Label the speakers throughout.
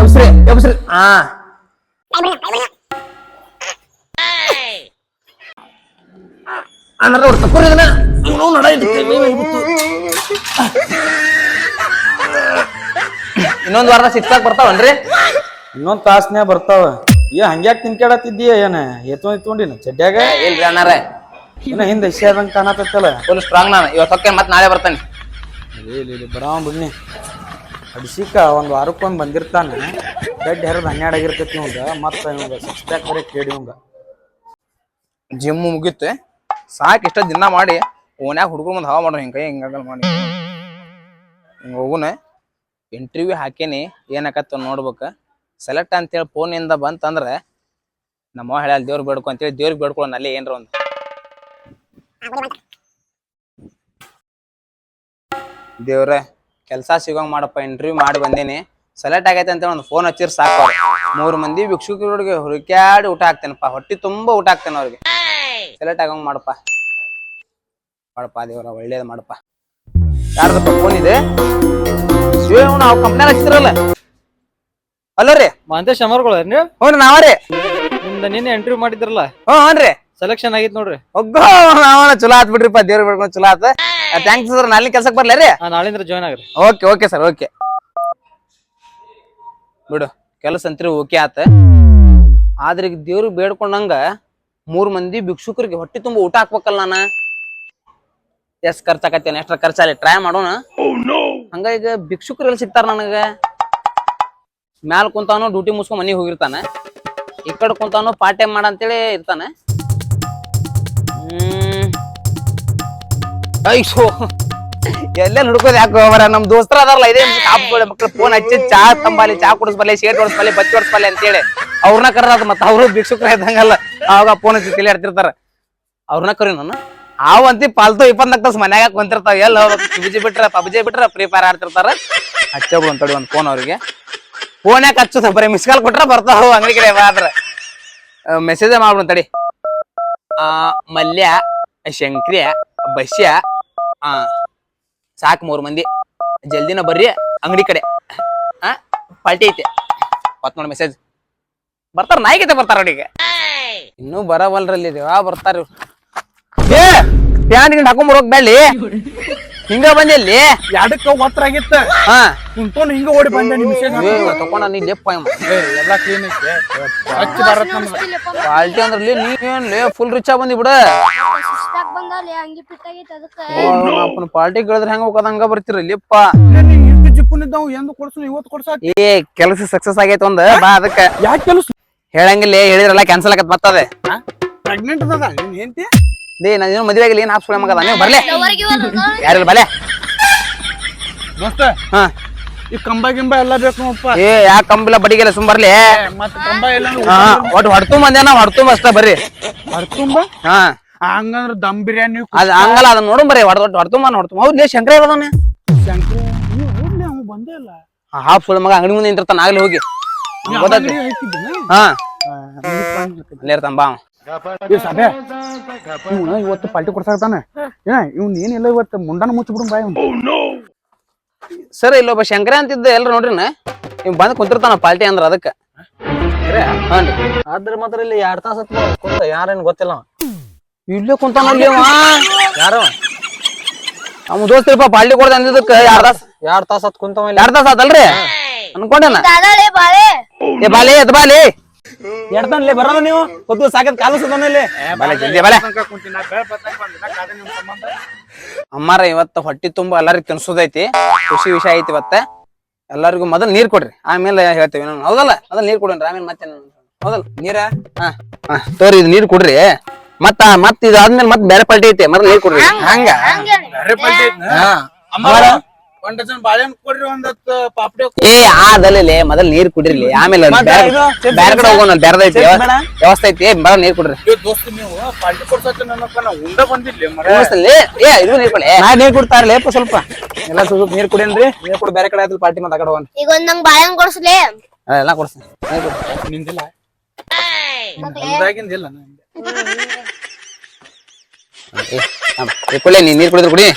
Speaker 1: ಎಬ್ಸ್ರಿ ಎಬ್ಸ್ರಿ. ಹಾ ಅಣ್ಣ ತಕ್ಕೋರಿ ಅದನ್ನ ನಡ ಇನ್ನೊಂದ್ ವಾರದ ಸಿಕ್ಸ್ ಬರ್ತಾವನ್ರಿ?
Speaker 2: ಇನ್ನೊಂದ್ ತಾಸ್ನ್ಯಾಗ ಬರ್ತಾವ. ಹಂಗ್ಯಾಕ್ ತಿನ್ಕಾಡತ್ತಿದ್ದೀಯ ಏನ ಎತ್ಕೊಂಡಿನ ಚಡ್ಡ್ಯಾಗ?
Speaker 1: ಇಲ್ರಿ ಅಣ್ಣಾರ,
Speaker 2: ಇನ್ನ ಹಿಂದ ಎಷ್ಟಾದಂಗ ಕಾಣತ್ತಲ್ಲ.
Speaker 1: ಫುಲ್ ಸ್ಟ್ರಾಂಗ್ ನಾನು. ಇವತ್ತು ಹೊಕ್ಕೆ ಮತ್ತೆ ನಾಳೆ ಬರ್ತಾನೆ.
Speaker 2: ಬರಾವ ಬಿಡ್ನಿ. ಅಡಿಸಿಕ ಒಂದ್ ವಾರಕ್ಕೊಂದ್ ಬಂದಿರ್ತಾನ. ಬೆಡ್ ಹೆರದ್ 12 ಆಗಿರ್ತೈತಿ ಇವಂಗ. ಮತ್ತ ಇವಂಗ 6 ಪ್ಯಾಕ್ ಬರೀ ಕೇಳಿ ಇವಂಗ.
Speaker 1: ಜಿಮ್ ಮುಗಿತ್ತೆ ಸಾಕ್. ಇಷ್ಟ ದಿನ ಮಾಡಿ ಓನ್ಯಾಗ ಹುಡುಗರು ಮುಂದೆ ಹವಾ ಮಾಡೋ ಹಿಂಗ ಹಿಂಗಾಗಲ್ ಮಾಡಿ ಹಿಂಗ ಹೋಗುನ. ಇಂಟರ್ವ್ಯೂ ಹಾಕೇನಿ, ಏನಾಕತ್ತ ನೋಡ್ಬೇಕ. ಸೆಲೆಕ್ಟ್ ಅಂತೇಳಿ ಫೋನಿಂದ ಬಂತಂದ್ರೆ ನಮ್ಮ ಹೇಳ ದೇವ್ರ ಬೇಡ್ಕೊ ಅಂತೇಳಿ ದೇವ್ರಿಗೆ ಬೇಡ್ಕೊಳ್ಳೋಣ ಅಲ್ಲಿ ಏನ್ರ ಒಂದು. ದೇವ್ರ ಕೆಲಸ ಸಿಗೋಂಗ್ ಮಾಡಪ್ಪ, ಇಂಟರ್ವ್ಯೂ ಮಾಡಿ ಬಂದೇನಿ, ಸೆಲೆಕ್ಟ್ ಆಗೈತೆ ಅಂತ ಒಂದು ಫೋನ್ ಹಚ್ಚಿರ್ ಸಾಕು. 3 ಮಂದಿ ಭಿಕ್ಷುಕರಿಗೆ ಹುಡುಕ್ಯಾಡಿ ಊಟ ಹಾಕ್ತೇನಪ್ಪ, ಹೊಟ್ಟಿ ತುಂಬಾ ಊಟ ಹಾಕ್ತೇನೆ ಅವ್ರಿಗೆ. ಸೆಲೆಕ್ಟ್ ಆಗಂಗ್ ಮಾಡಪ್ಪ ದೇವ್ರ, ಒಳ್ಳೇದ್ ಮಾಡಪ್ಪ. ಯಾರ್ದಪ್ಪ ಫೋನ್ ಇದೆ? ನಾವು ಕಂಪ್ನಿಯಾಗ ಹಚ್ಚಿದ್ರಲ್ಲ. ಅಲ್ಲೋ ರೀ
Speaker 2: ಮಹಂತೇಶ್ ಅಮರ್ಗಳು ನೀವು?
Speaker 1: ಹ್ಞೂ ನಾವ್ರಿ.
Speaker 2: ನಿಮ್ದ ನಿನ್ನೆ ಇಂಟರ್ವ್ಯೂ ಮಾಡಿದ್ರಲ್ಲ,
Speaker 1: ಹ್ಞೂ
Speaker 2: ಸೆಲೆಕ್ಷನ್ ಆಗಿತ್ ನೋಡ್ರಿ.
Speaker 1: ಒಗ್ಗೋ ನಾವನ ಚಲೋ ಆತ್ ಬಿಡ್ರಿಪ್ಪ, ದೇವ್ರ ಬೇಡ್ಕೊಂಡು ಚಲೋ ಆತ. Thanks sir. ನಾಳೆ ಕೆಲ್ಸಕ್ಕೆ ಬರ್ಲ ರೀ?
Speaker 2: ನಾಳಿಂದ ಜಾಯ್ನ್ ಆಗ್ರಿ.
Speaker 1: ಓಕೆ ಸರ್, ಓಕೆ ಬಿಡು. ಕೆಲಸ ಅಂತ್ರಿ ಓಕೆ ಆತ. ಆದ್ರೆ ಈಗ ದೇವ್ರಿಗೆ ಬೇಡ್ಕೊಂಡಂಗ 3 ಮಂದಿ ಭಿಕ್ಷುಕರಿಗೆ ಹೊಟ್ಟಿ ತುಂಬ ಊಟ ಹಾಕ್ಬೇಕಲ್ಲ ನಾನು. ಎಷ್ಟ್ ಖರ್ಚಾಕತ್ತೇನೆ, ಎಷ್ಟ್ರ ಖರ್ಚಾಲಿ ಟ್ರೈ ಮಾಡೋಣ. ಹಂಗ ಈಗ ಭಿಕ್ಷುಕರು ಎಲ್ಲಿ ಸಿಗ್ತಾರ ನನಗ? ಮ್ಯಾಲ ಕುಂತಾನು ಡ್ಯೂಟಿ ಮುಗಿಸ್ಕೊಂಡ್ ಮನಿಗೆ ಹೋಗಿರ್ತಾನ, ಈ ಕಡೆ ಕುಂತಾನು ಪಾರ್ಟ್ ಟೈಮ್ ಮಾಡ ಅಂತೇಳಿ ಇರ್ತಾನ. ಐಸೋ ಎಲ್ಲೆಲ್ಲಿ ಹುಡ್ಕೋದು ಯಾಕೆ ಹೋಗ್ಬಾರ? ನಮ್ ದೋಸ್ತರ ಅದಾರಲ್ಲ, ಇದೇ ಮಕ್ಳು ಫೋನ್ ಹಚ್ಚಿ ಚಾ ತಂಬಾಲಿ, ಚಾ ಕುಡಿಸ್ಬಲ್ಲಿ, ಶೇಟ್ ಹೊಡ್ಸ್ಬಲ್ಲಿ, ಬಚ್ಚಿ ಹೊಡ್ಸ್ಬಲ್ಲಿ ಅಂತೇಳಿ ಅವ್ರನ್ನ ಕರ್ರದ. ಮತ್ತ ಅವರು ಭಿಕ್ಷುಕರ ಇದ್ದಂಗಲ್ಲ, ಅವಾಗ ಫೋನ್ ಹಚ್ಚಿ ತಲೆ ಆಡ್ತಿರ್ತಾರ. ಅವ್ರನ್ನ ಕರಿ ನಾನು ಅವಂತಿ ಪಾಲ್ತು 24 ತಾಸು ಮನ್ಯಾಗ ಕುಂತಿರ್ತಾವ. ಎಲ್ಲ ಪಬ್ಜಿ ಬಿಟ್ರ ಫ್ರೀ ಫೈರ್ ಆಡ್ತಿರ್ತಾರ. ಹಚ್ಚೋದು ಅಂತೇಳಿ ಒಂದು ಫೋನ್ ಅವ್ರಿಗೆ. ಫೋನ್ ಯಾಕೆ ಹಚ್ಚೋದು? ಬರೀ ಮಿಸ್ ಕಾಲ್ ಕೊಟ್ರ ಬರ್ತಾವ ಅಂಗಡಿ ಕಡೆ. ಆದ್ರ ಮೆಸೇಜ್ ಮಾಡ್ಬಿಡು ತಡಿ. ಮಲ್ಯ, ಶಂಕ್ರಿಯ, ಬಸ್ಯ, ಸಾಕ್ 3 ಮಂದಿ ಜಲ್ದಿನ ಬರ್ರಿ ಅಂಗಡಿ ಕಡೆ. ಪಾರ್ಟಿ ಐತೆ ಹೊತ್ ನೋಡಿ ಮೆಸೇಜ್. ಬರ್ತಾರ, ನಾಯಿಗತೆ ಬರ್ತಾರ ಅವ್ರಿಗೆ. ಇನ್ನೂ ಬರವಲ್ರಲ್ಲಿ ದೇವಾ ಬರ್ತಾರ. ಏ ಪ್ಯಾನ್ ಗಿಂಡ್ ಹಾಕೊಂಬರೋಕ್ ಬೇಡಿ, ಹಿಂಗ ಬಂದಿಲ್ಲಿ
Speaker 2: ಎರಡಕ್ಕ ಒತ್ತರ ಆಗಿತ್ತ. ಕುಂತೋನ್ ಹಿಂಗ ಓಡಿ ಬಂದೆ.
Speaker 1: ತಕೊಂಡ ನೀ ಲೆಪ್ಪ
Speaker 2: ಎಲ್ಲಾ ಕ್ಲೀನ್ ಐತೆ.
Speaker 1: ಪಾಲ್ಟಿ ಅಂದ್ರಲ್ಲಿ ನೀವೇನ್ಲೇ ಫುಲ್ ರಿಚ್ ಆಗಿ ಬಂದಿ ಬಿಡ. ಪಾರ್ಟಿ ಕೇಳಿದ್ರೆ ಹೆಂಗ ಹೋಗೋದ ಹಂಗ ಬರ್ತಿರಲ್ಲಿಪ್ಪ.
Speaker 2: ಜಿಪ್ಪುನಿದ್ದಾವ್ ಎಂದು ಕೊಡ್ಸು ಇವತ್ತು ಕೊಡ್ಸ.
Speaker 1: ಏ ಕೆಲಸ ಸಕ್ಸಸ್ ಆಗೈತೆ ಒಂದ್ ಬಾ. ಅದಕ್ಕ
Speaker 2: ಯಾಕೆ ಕೆಲಸ
Speaker 1: ಹೇಳಂಗಿಲ್ಲ, ಹೇಳಿದ್ರಲ್ಲ ಕ್ಯಾನ್ಸಲ್ ಆಗತ್ ಬರ್ತದೆ.
Speaker 2: ಪ್ರೆಗ್ನೆಂಟ್ ಅದ ನೀನ್ ಹೆಂಡತಿ?
Speaker 1: ನಾನು ಮದುವೆ ಆಗಿಲ್ಲ, ಏನ್ ಹಾಪ್ಸ್ಕೊಳ್ಳೋ ಮಗದ ನೀವು ಬರ್ಲೆ. ಯಾರಿಲ್ಲ ಬಲೆ
Speaker 2: ದೋಸ್ತ. ಈ ಕಂಬ ಗಿಂಬ ಎಲ್ಲ ಬೇಕು ನೋಡಪ್ಪ.
Speaker 1: ಏ ಯಾ ಕಂಬಿಲ್ಲ ಬಡಿಗೆಲ್ಲ ಸುಮ್ ಬರ್ಲಿ.
Speaker 2: ಮತ್ತ ಕಂಬ ಎಲ್ಲ
Speaker 1: ಒಟ್ಟು ಹೊಡ್ತುಂಬ ಅಂದೇನ, ಹೊಡ್ತುಂಬ ಅಷ್ಟ ಬರ್ರಿ.
Speaker 2: ಹೊಡ್ತುಂಬ ಹಂಗಂದ್ರ ದಮ್ ಬಿರಿಯಾನಿ
Speaker 1: ಅದ್ ಹಂಗಲ್ಲ, ಅದನ್ನ ನೋಡು ಬರ್ರಿ. ಹೊಡ್ತುಂಬ ಹೌದ್ಲೇ ಶಂಕರ ಇರೋದನ್ನ.
Speaker 2: ಅವ್ ಬಂದೇ ಇಲ್ಲ.
Speaker 1: ಹಾಫ್ ಸುಳ್ಳ ಮಗ ಅಂಗಡಿ ಮುಂದೆ ನಿಂತಿರ್ತಾನ, ಆಗ್ಲಿ ಹೋಗಿ. ಅಲ್ಲೇ ಇರ್ತಾನ ಬಾ.
Speaker 2: ಇವತ್ತು ಪಾರ್ಟಿ ಕೊಡ್ಸಾಕ್ತಾನ. ಇವ್ನ ಏನಿಲ್ಲ, ಇವತ್ತು ಮುಂಡಾನ ಮುಚ್ಚಿಬಿಡು ಬಾಯ್.
Speaker 1: ಸರ್ ಇಲ್ಲೊಬ್ಬ ಶಂಕರ ಅಂತಿದ್ದ ಎಲ್ರು ನೋಡ್ರಿನ, ಇವ್ ಬಂದ್ ಕುಂತಿರ್ತಾನ ಪಾರ್ಟಿ ಅಂದ್ರ ಅದಕ್ಕ.
Speaker 2: ಆದ್ರ ಮಾತ್ರ ಇಲ್ಲಿ 2 ತಾಸ ಕುಂತ ಯಾರೇನ್ ಗೊತ್ತಿಲ್ಲ.
Speaker 1: ಇಲ್ಲೇ ಕುಂತಾನಲ್ಲಿ
Speaker 2: ಯಾರು
Speaker 1: ನಮ್ಮ ದೋಸ್ತಿರಪ್ಪ ಪಾರ್ಟಿ ಕೊಡ್ದ ಅಂದಿದ್ದಕ್ಕ
Speaker 2: 2 ತಾಸ ಕುಂತವ.
Speaker 1: 2 ತಾಸ ಆತಲ್ರಿ ಅನ್ಕೊಂಡೇನ. ಏ ಬಾಲೆ ಎತ್ ಬಾಲೆ
Speaker 2: ಎಡ್ತಾನಲ್ಲೇ ಬರೋಣ ನೀವು ಕೊತ್ತು ಸಾಕತ್ ಕಾಲಸದನಲ್ಲಿ.
Speaker 1: ಅಮ್ಮಾರ ಇವತ್ತ ಹೊಟ್ಟಿ ತುಂಬಾ ಎಲ್ಲರಿಗೂ ತಿನ್ಸೋದೈತಿ, ಖುಷಿ ವಿಷಯ ಐತಿ. ಇವತ್ತ ಎಲ್ಲರಿಗೂ ಮೊದಲ್ ನೀರ್ ಕೊಡ್ರಿ, ಆಮೇಲೆ ಹೇಳ್ತೇವಿ ನಾನು. ಹೌದಲ್ಲ? ಮೊದಲ್ ನೀರ್ ಕೊಡ್ರಿ, ಆಮೇಲೆ ಮತ್ತೆ ಹೌದಲ್ಲ ನೀರ. ತೋರಿ ಇದು ನೀರ್ ಕೊಡ್ರಿ. ಮತ್ತ ಇದಾದ್ಮೇಲೆ ಮತ್ತೆ ಬೇರೆ ಪಾರ್ಟಿ ಐತಿ, ಮೊದಲ್ ನೀರ್ ಕೊಡ್ರಿ. ಹಂಗ
Speaker 2: ಒಂದ್ ಡಜನ್ ಬಾಳೆಹಣ್ಣು ಕೊಡ್ರಿ, 1 ಪಾಪಡಿ.
Speaker 1: ಏ ಆದಲ್ಲೇ ಮೊದಲ್ ನೀರ್ ಕುಡ್ರಿ, ಆಮೇಲೆ ಬೇರೆ ಕಡೆ ಹೋಗೋಣ. ಬೇರೆದೈತಿ ವ್ಯವಸ್ಥೆ ಐತಿ, ಮೊದಲ್ ನೀರ್ ಕೊಡ್ರಿ.
Speaker 2: ದೋಸ್ತ ನೀವು ಪಾರ್ಟಿ ಕೊಡ್ಸಕ್ಕೆ ನನ್ನ ಉಂಡ ಬಂದಿಲ್ಲ.
Speaker 1: ಏ ಇದು ನೀರ್ ಕೊಡಿ. ನಾ ನೀರ್ ಕೊಡ್ತಾರಲ್ಲ ಸ್ವಲ್ಪ ಎಲ್ಲ ಸ್ವಲ್ಪ ನೀರ್ ಕುಡಿಯನ್ರಿ. ನೀರ್ ಕೊಡಿ, ಬೇರೆ ಕಡೆ ಆಯ್ತು ಪಾರ್ಟಿ ಮತ್ತೆ ಆ ಕಡೆ ಹೋಗೋಣ.
Speaker 3: ಈಗ ಒಂದ್ ನಂಗ್ ಬಾಳೆಹಣ್ಣು ಕೊಡ್ಸ್ಲಿ.
Speaker 1: ಎಲ್ಲ ಕೊಡ್ತೀನಿ.
Speaker 2: ನಿಂದಿಲ್ಲ ಮುಂದಾಗಿಂದಿಲ್ಲ.
Speaker 1: ಕೊಡ್ಲಿ, ನೀರ್ ಕುಡಿದ್ರು ಕುಡಿ.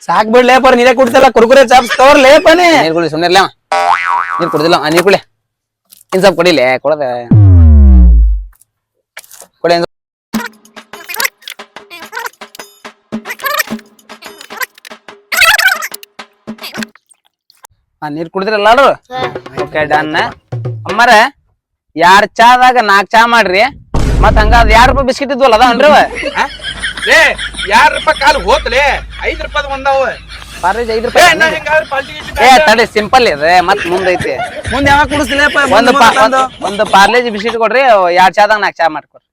Speaker 1: ಸಾಕ್ ಬಿಡ್ಲೇಪ, ನೀರೇ ಕುಡಿತಲ್ಲ. ಕುರ್ಕುರೆ ಚಾಪ್ಸ್ ತೋರ್ಲೇಪನೇ. ನೀರ್ ಕುಡಿ ಸುಮ್ಮನೆ ನೀರ್ ಕುಡ್ದಿಲ್ಲ ನೀರ್ ಕುಡಿ ಇನ್ ಸ್ವಲ್ಪ ಕೊಡಿಲೆ ಕೊಡದ ಕೊಡಿ ನೀರ್ ಕುಡಿದ್ರಲ್ಲ ಓಕೆ ಡನ್ ಅಮ್ಮಾರ ಯಾರ್ ಚಾದಾಗ 4 ಚಾ ಮಾಡ್ರಿ ಮತ್ ಹಂಗ ₹2 ಬಿಸ್ಕಿಟ್ ಇದ್ವಲ್ಲ ಅದಾವನ್ರಿ
Speaker 3: ಲೇ ₹2 ಕಾಲು ಹೋತ್ಲೆ ₹5 ಒಂದಾವ
Speaker 1: ಪಾರ್ಲೇಜ್ ₹5 ಏ ತಡಿ ಸಿಂಪಲ್ ಇದೆ ಮತ್ ಮುಂದೈತಿ
Speaker 2: ಮುಂದೆ ಯಾವಾಗ ಕುಡಿಸ್ಲಿಪ್ಪ
Speaker 1: ಒಂದು ಪಾರ್ಲೇಜ್ ಬಿಸ್ಕಿಟ್ ಕೊಡ್ರಿ 2 ಚಾದಾಗ 4 ಚಾ ಮಾಡ್ಕೊಡ್ರಿ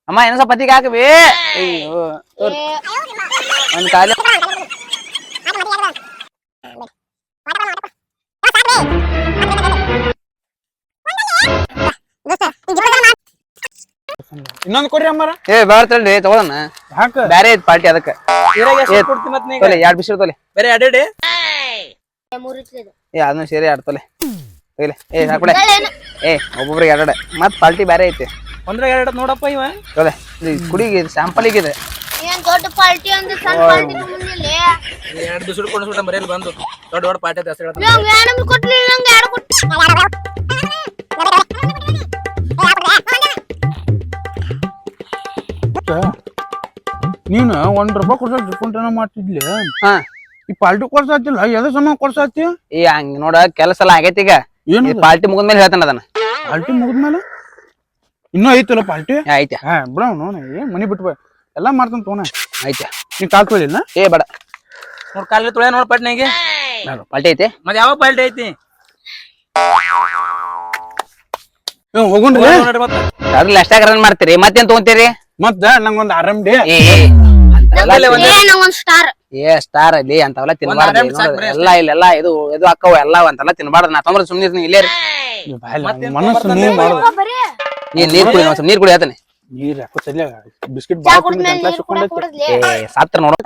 Speaker 1: ಅಮ್ಮ ಏನೋ ಸ್ವಲ್ಪ ಪತಿಗೆ ಹಾಕಬಿ ಅಯ್ಯೋ ಒಂದ್ ಕಾಲಿ
Speaker 2: ಇನ್ನೊಂದ್ ಕೊಡ್ರಿ ಅಮ್ಮಾರ
Speaker 1: ಏ ಬೇಡ ತಳ್ಳಿ ತಗೊಳಣ
Speaker 2: ಹಾಕ
Speaker 1: ಬ್ಯಾರೆ ಐತ್ ಪಾರ್ಟಿ ಅದಕ್ಕ
Speaker 2: ಕೊಡ್ತೀನಿ ಮತ್ ನೀ
Speaker 1: ತೊಲೆ 2 ಬಿಸ್ಕಿಟ್ ತೊಲೆ
Speaker 2: ಬೇರೆ ಅಡೇಡಿ
Speaker 1: ಏ ಅದನ್ನ ಸೇರಿ 2 ತೊಲೆ ತೊಲೆ ಏ ಹಾಕೊಡೆ ಏ ಒಬ್ಬೊಬ್ರಿಗೆ 2 ಮತ್ ಪಾರ್ಟಿ ಬ್ಯಾರೆ ಐತಿ
Speaker 2: ಒಂದ್ರಾಗ 2 ನೋಡಪ್ಪ ಇವ
Speaker 1: ತೊಲೆ ಕುಡಿಗೆ ಸ್ಯಾಂಪಲ್ ಇದೆ
Speaker 4: ಏನ್ ದೊಡ್ಡ ಪಾರ್ಟಿ ಅಂದ್ರೆ ಸಣ್ಣ ಪಾರ್ಟಿ ಮುಂದಿಲ್ಲ
Speaker 2: 2 ಬಿಸ್ಕಿಟ್ ಕೊಡಿಸ್ಬಿಟ್ಟ ಮರೇಲಿ ಬಂದು ದೊಡ್ಡ ದೊಡ್ಡ ಪಾರ್ಟಿ ಹೆಸರು ಹೇಳ್ತಾನೆ
Speaker 4: ನಂಗೆ ಯಾರು ಕೊಟ್ಲಿಲ್ಲ ನಂಗೆ ಯಾರು ಕೊಟ್ಟು
Speaker 3: ನೀನು ₹1 ಕೊಡ್ಸಕ್ ಡಿಸ್ಕೌಂಟ್ ಮಾಡ್ತಿದ್ಲಿ
Speaker 1: ಹಾ
Speaker 3: ಈ ಪಾಲ್ಟಿ ಕೊಡ್ಸಾತಿಲ್ಲ ಎದ್ರ ಸಮ ಕೊಡ್ಸಾತಿ
Speaker 1: ಏ ಹಂಗ ನೋಡ ಕೆಲಸ ಎಲ್ಲ ಆಗೈತಿ ಈಗ
Speaker 3: ಏನು
Speaker 1: ಪಾರ್ಟಿ ಮುಗಿದ್ಮೇಲೆ ಹೇಳ್ತಾನ ಅದನ್ನ
Speaker 3: ಪಾಲ್ಟಿ ಮುಗಿದ್ಮೇಲೆ ಇನ್ನೂ ಐತಲ್ಲ ಪಾಲ್ಟಿ
Speaker 1: ಐತೆ
Speaker 3: ಹಾ ಬಿಡ ನೋಡ ಮನಿ ಬಿಟ್ಟು ಎಲ್ಲಾ ಮಾಡ್ತಾನ ತೋಣ
Speaker 1: ಐತೆ
Speaker 3: ನೀ ಕಾಲ್ ತೊಳಿಲ್ಲ
Speaker 1: ಏ ಬೇಡ
Speaker 2: ನೋಡ್ ಕಾಲ ತೊಳೆ ನೋಡ್ ಪಟ್ನೆಗೆ
Speaker 1: ಪಾರ್ಟಿ ಐತೆ
Speaker 2: ಮತ್ ಯಾವ ಪಾಲ್ಟಿ ಐತಿ
Speaker 3: ಹೋಗುಣ್ರಿ
Speaker 2: ನೋಡ್ರಿ ಮತ್ತ
Speaker 1: ಅದ್ರಲ್ಲಿ ಅಷ್ಟಾಗ ರನ್ ಮಾಡ್ತೀರಿ ಮತ್ತೇನ್ ತಗೊಂತೀರಿ
Speaker 3: ಮತ್ತ ನಂಗೊಂದ್ ಆರಾಮ್ ಡೇ
Speaker 1: ಏ
Speaker 4: ಒಂದ್ ಸ್ಟಾರ್
Speaker 1: ಏ ಸ್ಟಾರ್ ಅಲ್ಲಿ ಅಂತವೆಲ್ಲ ತಿನ್ಬಾರ್ದು
Speaker 2: ಆರಾಮ್ ಸಾಕ್ ಬರೀ
Speaker 1: ಎಲ್ಲ ಇಲ್ಲೆಲ್ಲ ಇದು ಅಕ್ಕವ ಎಲ್ಲ ಅಂತೆಲ್ಲ ತಿನ್ಬಾರ್ದು ನಾ ತೊಂದ್ರೆ ಸುಮ್ಮನೆ ಇಲ್ಲೇ
Speaker 3: ಮನಸ್ಸು ನೀವ್ ಮಾಡುದು
Speaker 4: ಬರೀ
Speaker 1: ನೀರ್ ಕುಡಿ ನೀರ್ ಕುಡಿ ಹೇಳ್ತಾನೆ
Speaker 3: ನೀರ್ ಯಾಕೋ ಸರಿಯ ಬಿಸ್ಕಿಟ್
Speaker 4: ಚಾ
Speaker 3: ಬಾಳ
Speaker 4: ಕುಡಿದ್ಮೇಲೆ
Speaker 3: ತಿಂದು
Speaker 4: ನೀರು ಕೂಡ ಕುಡಿದ್ಲಿ
Speaker 1: ಏ ಸಾತ್ರ ನೋಡು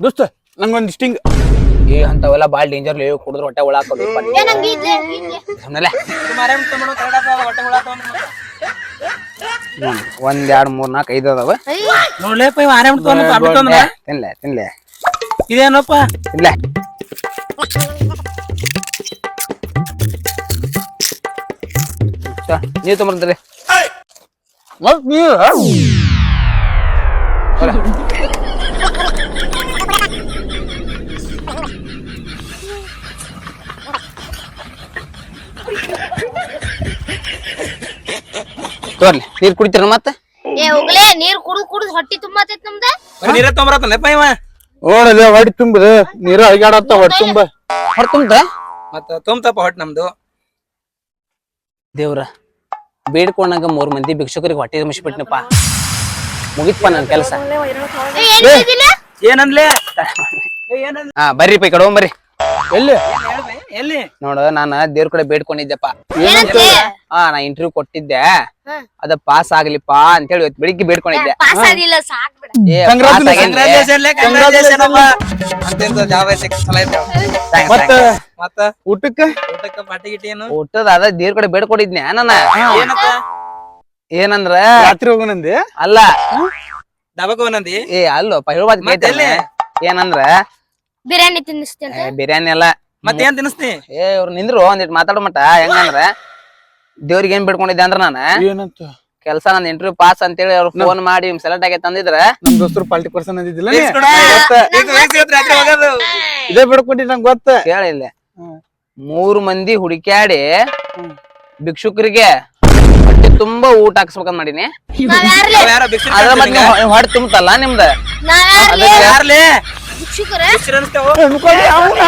Speaker 3: ದೋಸ್ತ ನಂಗೊಂದ್ ಸ್ಟಿಂಗ್
Speaker 1: ಏ ಅಂತವೆಲ್ಲ ಬಾಳ್ ಡೇಂಜರ್ ಕುಡಿದ್ರೆ ಹೊಟ್ಟೆ ಒಳಾಕೋದು
Speaker 4: ನಂಗೆ ಇದ್ಲೆ
Speaker 1: ಸುಮ್ಮನೆ
Speaker 2: ಮಾರೇಮ್ ತಗೊಂಡು ಕರೆಕ್ಟ್ ಹೊಟ್ಟೆ ಹುಳ ತಗೊಂಡು
Speaker 1: 1 2 3 4 5 ಅದಾವ
Speaker 2: ನೋಡ್ಲೇಪ್ಪ ಇವ ಆರಾಮ್ ತಗೊಂಡು ಪಾಪಿ ತಗೊಂಡ್ರ
Speaker 1: ತಿನ್ಲೆ
Speaker 2: ಇದೇನಪ್ಪ
Speaker 1: ತಿನ್ಲೆ ನೀವ್ ತೊಂಬರ್ತೀರಿ
Speaker 3: ಮತ್ ನೀರ್
Speaker 1: ತೋರ್ಲಿ ನೀರ್ ಕುಡಿತೀರ ಮತ್ತೆ
Speaker 4: ಏ ಹೋಗ್ಲೇ ನೀರ್ ಕುಡಿದ್ ಹೊಟ್ಟಿ ತುಂಬತೈತ್ ನಮ್ದ
Speaker 2: ನೀರೇ ತೊಗೊಂಬರತ್ತಲ್ಲಪ್ಪ ಇವ
Speaker 3: ನೋಡದೆ ಹೊಡಿ ತುಂಬದ ನೀರ ಅಳಿಗಾಡತ್ತ ಹೊಡಿ ತುಂಬ
Speaker 1: ಹೊರ ತುಂಬತ
Speaker 2: ಮತ್ತ ತುಂಬತಪ್ಪ ಹೊಟ್ಟೆ ನಮ್ದು
Speaker 1: ದೇವ್ರ ಬೇಡ್ಕೊಂಡಾಗ 3 ಮಂದಿ ಭಿಕ್ಷುಕರಿಗೆ ಹೊಟ್ಟೆ ತುಂಬಿಸ್ಬಿಟ್ನಪ್ಪ ಮುಗಿತ್ಪ ನನ್ ಕೆಲಸ
Speaker 4: ಏನ್ ಇದಿಲ್ಲ
Speaker 2: ಏನಂದ್ಲೆ
Speaker 1: ಹಾ ಬರ್ರಿ ಪೈ ಕಡೆ ಹೋಗ್ಬರ್ರಿ
Speaker 3: ಎಲ್ಲಿ
Speaker 2: ಎಲ್ಲಿ
Speaker 1: ನೋಡು ನಾನು ದೇವ್ರ ಕಡೆ ಬೇಡ್ಕೊಂಡಿದ್ದೆಪ್ಪ
Speaker 4: ಏನಂತೆ
Speaker 1: ನಾ ಇಂಟರ್ವ್ಯೂ ಕೊಟ್ಟಿದ್ದೆ ಅದ ಪಾಸ್ ಆಗ್ಲಿಪ್ಪ ಅಂತ ಹೇಳಿ ಇವತ್ತು ಬೆಳಿಗ್ಗೆ ಬೇಡ್ಕೊಂಡಿದ್ದೆ
Speaker 4: ಪಾಸ್ ಆಗಿಲ್ಲ ಸಾಕ್ ಬಿಡ
Speaker 1: ಏ,
Speaker 3: Congratulations.
Speaker 1: pass ಆಗೇನ್ರಿ?
Speaker 2: ಕಂಗ್ರಾಚುಲೇಷನ್ ಅಪ್ಪ ಅಂತೇಂತ ಜಾಬ್ ಐತೆ ಚಲೋ ಐತೆ
Speaker 1: Thanks,
Speaker 3: ಮತ್ತ
Speaker 1: thanks.
Speaker 2: ಮತ್ತ
Speaker 3: ಊಟಕ್ಕ
Speaker 2: ಊಟಕ್ಕ ಪಾಟಿ ಗಿಟಿ ಏನು
Speaker 1: ಊಟದ ಅದ ದೇವ್ರ ಕಡೆ ಬೇಡ್ಕೊಂಡಿದ್ನೆ ನಾನ
Speaker 2: ಏನತ್ತ
Speaker 1: ಏನಂದ್ರ
Speaker 3: ರಾತ್ರಿ ಹೋಗೋಣಂದಿ
Speaker 1: ಅಲ್ಲ
Speaker 2: ಡಬಕ್ ಹೋನಂದಿ
Speaker 1: ಏ ಅಲ್ಲೋಪ್ಪ ಹೇಳ್ಬಾದ್
Speaker 2: ಮತ್ತೆ ಎಲ್ಲಿ?
Speaker 1: ಏನಂದ್ರ
Speaker 4: ಬಿರಿಯಾನಿ ತಿನ್ನಿಸ್ತೇನೆ
Speaker 1: ಬಿರಿಯಾನಿ ಎಲ್ಲ
Speaker 2: ಮತ್ತೇನ್ ತಿನ್ನಿಸ್ತಿ
Speaker 1: ಏ ಇವ್ರು ನಿಂದ್ರು ಒಂದಿಟ್ ಮಾತಾಡೋ ಮಟ ಹೆಂಗಂದ್ರ ದೇವ್ರಿಗೆ ಏನ್ ಬೇಡ್ಕೊಂಡಿದ್ದೆ ಅಂದ್ರ ನಾನ
Speaker 3: ಏನಂತ
Speaker 1: ಕೆಲ್ಸ ನನ್ ಇಂಟರ್ವ್ಯೂ ಪಾಸ್ ಅಂತೇಳಿ ಅವ್ರು ಫೋನ್ ಮಾಡಿ ಸೆಲೆಕ್ಟ್ ಆಗೈತೆ ಅಂದಿದ್ರ
Speaker 3: ನಮ್ ದೋಸ್ತರು ಪಾಲ್ಟಿ ಕೊಡ್ಸನ್ ಅಂದಿದ್ದಿಲ್ಲ ನೀ?
Speaker 2: ರಾತ್ರಿ ಹೋಗೋದು
Speaker 3: ಇದೇ ಬಿಡ್ಕೊಟ್ಟಿ ನಂಗೆ ಗೊತ್ತ
Speaker 1: ಕೇಳಿಲ್ಲ 3 ಮಂದಿ ಹುಡುಕ್ಯಾಡಿ ಭಿಕ್ಷುಕರಿಗೆ ಹೊಟ್ಟೆ ತುಂಬಾ ಊಟ ಹಾಕ್ಸ್ಬೇಕಂತ ಮಾಡೀನಿ
Speaker 4: ನಾವ್ ಯಾರ್ಲೆ
Speaker 2: ಯಾರೋ ಭಿಕ್ಷೆ
Speaker 1: ಅದ್ರ ಮತ್ತೆ ಹೊಟ್ಟೆ ತುಂಬತಲ್ಲ ನಿಮ್ದ
Speaker 4: ನಾವ್ ಯಾರ್ಲೆ
Speaker 2: ಯಾರ್ಲೆ
Speaker 4: ಭಿಕ್ಷುಕರ
Speaker 2: ಭಿಕ್ಷೆ ಅನ್ಸ್ತೇವ
Speaker 3: ಅನ್ಕೊಳ್ಳಿ ಅವ್ನ